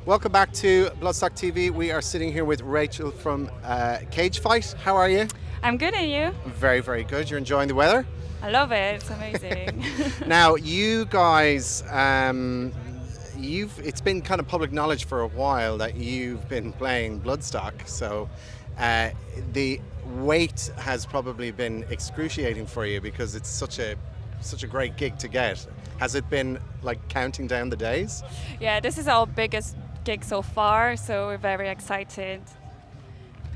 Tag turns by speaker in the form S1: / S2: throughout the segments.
S1: Welcome back to Bloodstock TV. We are sitting here with Rachael from Cage Fight. How are you?
S2: I'm good, and you?
S1: Very, very good. You're enjoying the weather?
S2: I love it. It's amazing.
S1: Now, you guys, it's been kind of public knowledge for a while that you've been playing Bloodstock. So the wait has probably been excruciating for you because it's such a great gig to get. Has it been like counting down the days?
S2: Yeah, this is our biggest gig so far, so we're very excited.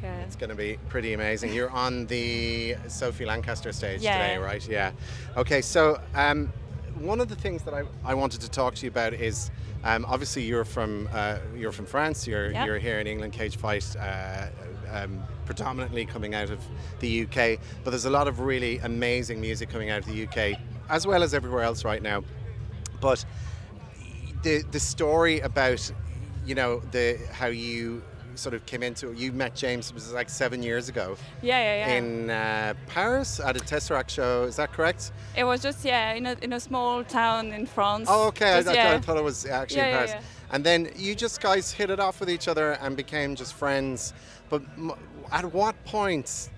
S2: Yeah.
S1: It's going to be pretty amazing. You're on the Sophie Lancaster stage today, right? Yeah. Okay, so one of the things that I wanted to talk to you about is obviously you're from France. You're here in England, Cage Fight, predominantly coming out of the UK. But there's a lot of really amazing music coming out of the UK, as well as everywhere else right now. But the story about how you sort of came into it. You met James, it was like 7 years ago.
S2: Yeah.
S1: In Paris at a Tesseract show, is that correct?
S2: It was just in a small town in France.
S1: Oh, okay. I
S2: Just,
S1: thought it was actually in Paris. Yeah. And then you just guys hit it off with each other and became just friends. But at what point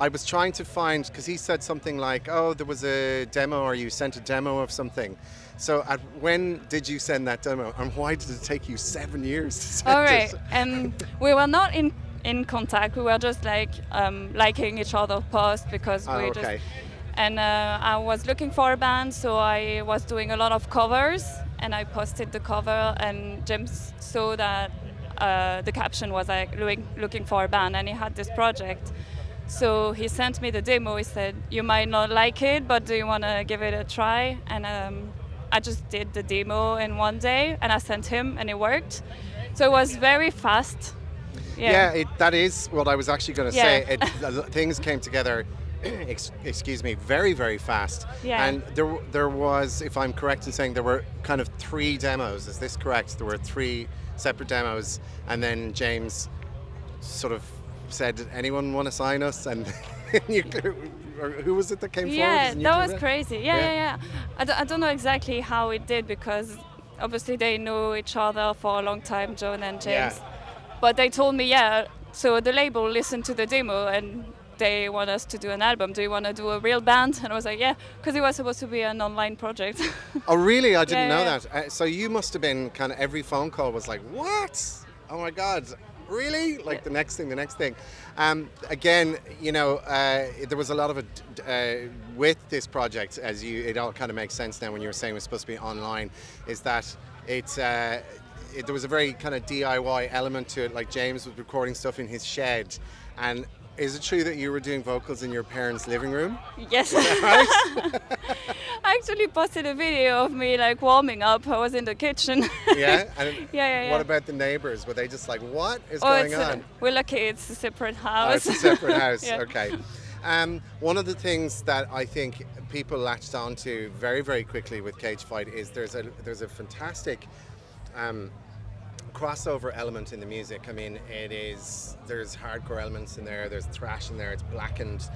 S1: I was trying to find, because he said something like, oh, there was a demo, or you sent a demo of something. So when did you send that demo, and why did it take you 7 years to send
S2: All right. We were not in contact. We were just liking each other's posts because we just... And I was looking for a band, so I was doing a lot of covers, and I posted the cover, and James saw that the caption was like looking for a band, and he had this project. So he sent me the demo. He said, you might not like it, but do you want to give it a try? And I just did the demo in one day, and I sent him, and it worked. So it was very fast.
S1: Yeah, that is what I was actually going to say. Things came together, excuse me, very, very fast.
S2: Yeah.
S1: And there was, if I'm correct in saying, there were kind of 3 demos. Is this correct? There were 3 separate demos, and then James sort of said, anyone want to sign us? And who was it that came forward?
S2: Yeah, that was crazy. Yeah. I don't know exactly how it did, because obviously they know each other for a long time, John and James.
S1: Yeah.
S2: But they told me, so the label listened to the demo and they want us to do an album. Do you want to do a real band? And I was like, yeah, because it was supposed to be an online project.
S1: Oh, really? I didn't know that. So you must have been kind of, every phone call was like, what? Oh my God. Really? Like the next thing. Again, there was a lot of it with this project, it all kind of makes sense now when you were saying it was supposed to be online, is that there was a very kind of DIY element to it. Like James was recording stuff in his shed. And is it true that you were doing vocals in your parents' living room?
S2: Yes.
S1: Is that right?
S2: I actually posted a video of me warming up. I was in the kitchen.
S1: Yeah? And
S2: yeah.
S1: What about the neighbors? Were they just like, what is going on?
S2: We're lucky it's a separate house.
S1: Oh, it's a separate house.
S2: Yeah.
S1: Okay. One of the things that I think people latched onto very, very quickly with Cage Fight is there's a fantastic crossover element in the music. I mean, there's hardcore elements in there, there's thrash in there, it's blackened.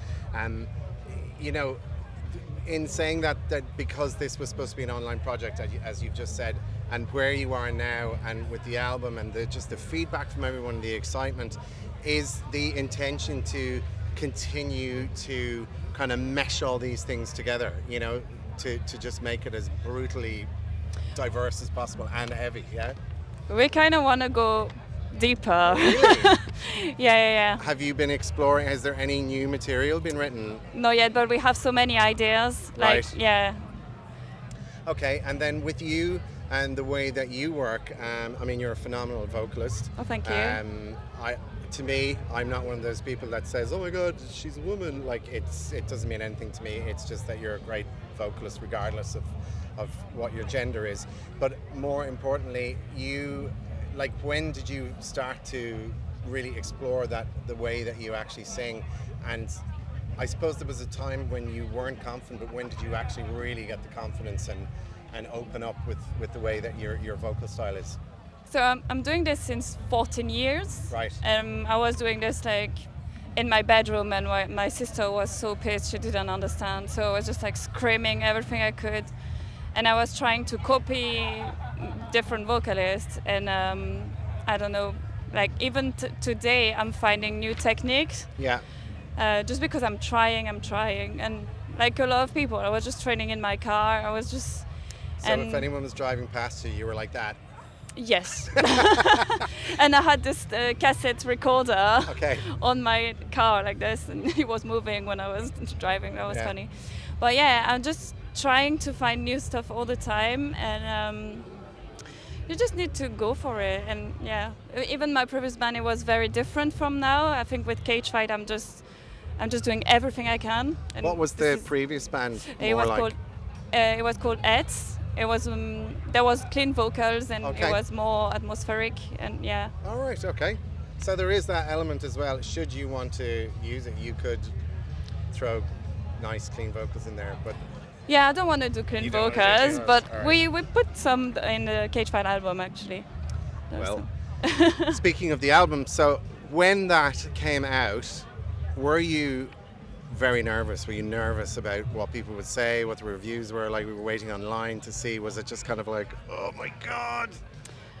S1: In saying that because this was supposed to be an online project, as you've just said, and where you are now, and with the album and just the feedback from everyone, the excitement, is the intention to continue to kind of mesh all these things together, to just make it as brutally diverse as possible and heavy, yeah?
S2: We kind of want to go deeper.
S1: Really?
S2: Yeah.
S1: Have you been exploring? Has there any new material been written?
S2: Not yet, but we have so many ideas.
S1: Right.
S2: Yeah.
S1: Okay, and then with you and the way that you work, I mean, you're a phenomenal vocalist.
S2: Oh, thank you.
S1: To me, I'm not one of those people that says, oh my God, she's a woman. Like, it doesn't mean anything to me. It's just that you're a great vocalist regardless of what your gender is. But more importantly, when did you start to really explore the way that you actually sing? And I suppose there was a time when you weren't confident, but when did you actually really get the confidence and open up with the way that your vocal style is?
S2: So I'm doing this since 14 years.
S1: Right.
S2: I was doing this in my bedroom, and my sister was so pissed, she didn't understand. So I was just screaming everything I could. And I was trying to copy different vocalists, and I don't know, like even today I'm finding new techniques.
S1: Yeah.
S2: Just because I'm trying, and like a lot of people, I was just training in my car. I was just.
S1: So if anyone was driving past you, you were like that.
S2: Yes. And I had this cassette recorder on my car like this, and it was moving when I was driving. That was funny. But yeah, I'm just trying to find new stuff all the time, and you just need to go for it. And yeah, even my previous band, it was very different from now. I think with Cagefight, I'm just doing everything I can. And
S1: what was the previous band?
S2: It was called Eds. It was there was clean vocals, and it was more atmospheric, and yeah.
S1: All right, okay. So there is that element as well. Should you want to use it, you could throw nice clean vocals in there, but
S2: yeah, I don't want to do clean vocals, but we put some in the Cagefight album actually.
S1: Well, speaking of the album, so when that came out, were you very nervous? Were you nervous about what people would say, what the reviews were like? We were waiting online to see. Was it just kind of like, oh my God?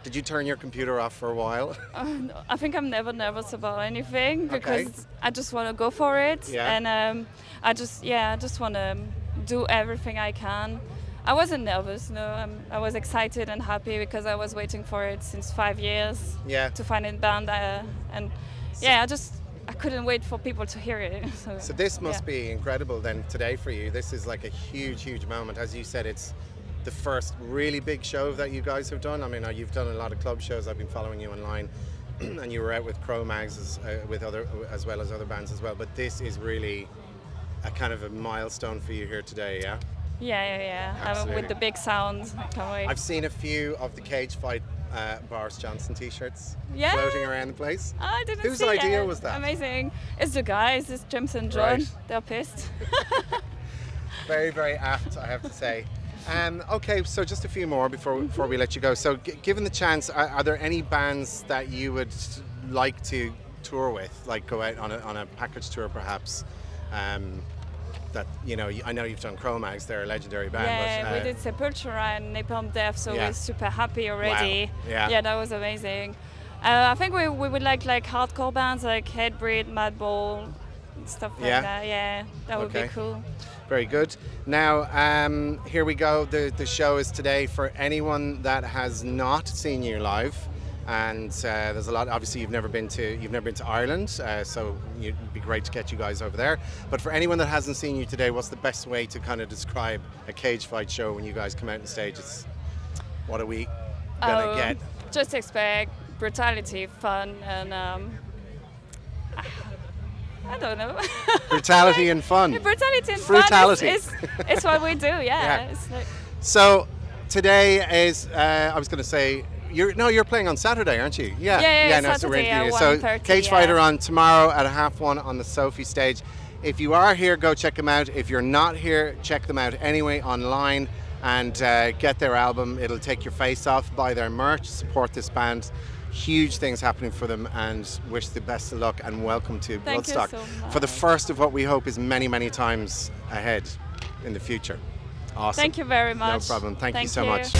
S1: Did you turn your computer off for a while?
S2: I think I'm never nervous about anything because I just want to go for it.
S1: Yeah.
S2: And I just want to do everything I can. I wasn't nervous, no. I was excited and happy because I was waiting for it since 5 years to find a band. I couldn't wait for people to hear it.
S1: So this must be incredible then today for you. This is like a huge, huge moment. As you said, it's the first really big show that you guys have done. I mean, you've done a lot of club shows. I've been following you online, and you were out with cro-mags as well as other bands as well. But this is really a kind of a milestone for you here today, yeah?
S2: Yeah. With the big sound. Can't wait.
S1: I've seen a few of the Cagefight Boris Johnson t-shirts floating around the place.
S2: I didn't
S1: Whose
S2: see
S1: idea
S2: it.
S1: was that?
S2: Amazing. It's the guys, it's James and John.
S1: Right.
S2: They're pissed.
S1: Very, very apt, I have to say. Okay, so just a few more before we let you go. So given the chance, are there any bands that you would like to tour with, like go out on a package tour perhaps? That, you know, I know you've done cro-mags, they're a legendary band.
S2: Yeah,
S1: but,
S2: we did Sepultura and Napalm Death, so we're super happy already.
S1: Wow. Yeah,
S2: that was amazing. I think we would like hardcore bands like Headbreed, Madball, stuff like that. Yeah, that would be cool.
S1: Very good. Now, here we go. The show is today for anyone that has not seen you live. And there's a lot. Obviously, you've never been to Ireland, so it'd be great to get you guys over there. But for anyone that hasn't seen you today, what's the best way to kind of describe a Cagefight show when you guys come out on stage? What are we gonna get?
S2: Just expect brutality, fun, and I don't know.
S1: Brutality and fun.
S2: Brutality and
S1: Frutality.
S2: fun is what we do. Yeah. It's like...
S1: So today is. I was going to say. You're playing on Saturday, aren't you?
S2: Yeah,
S1: no,
S2: Saturday at
S1: so
S2: 1:30,
S1: Cagefight are on tomorrow at 1:30 on the Sophie stage. If you are here, go check them out. If you're not here, check them out anyway online and get their album. It'll take your face off. Buy their merch, support this band. Huge things happening for them, and wish the best of luck and welcome to Bloodstock for the first of what we hope is many, many times ahead in the future. Awesome.
S2: Thank you very much.
S1: No problem. Thank you so much.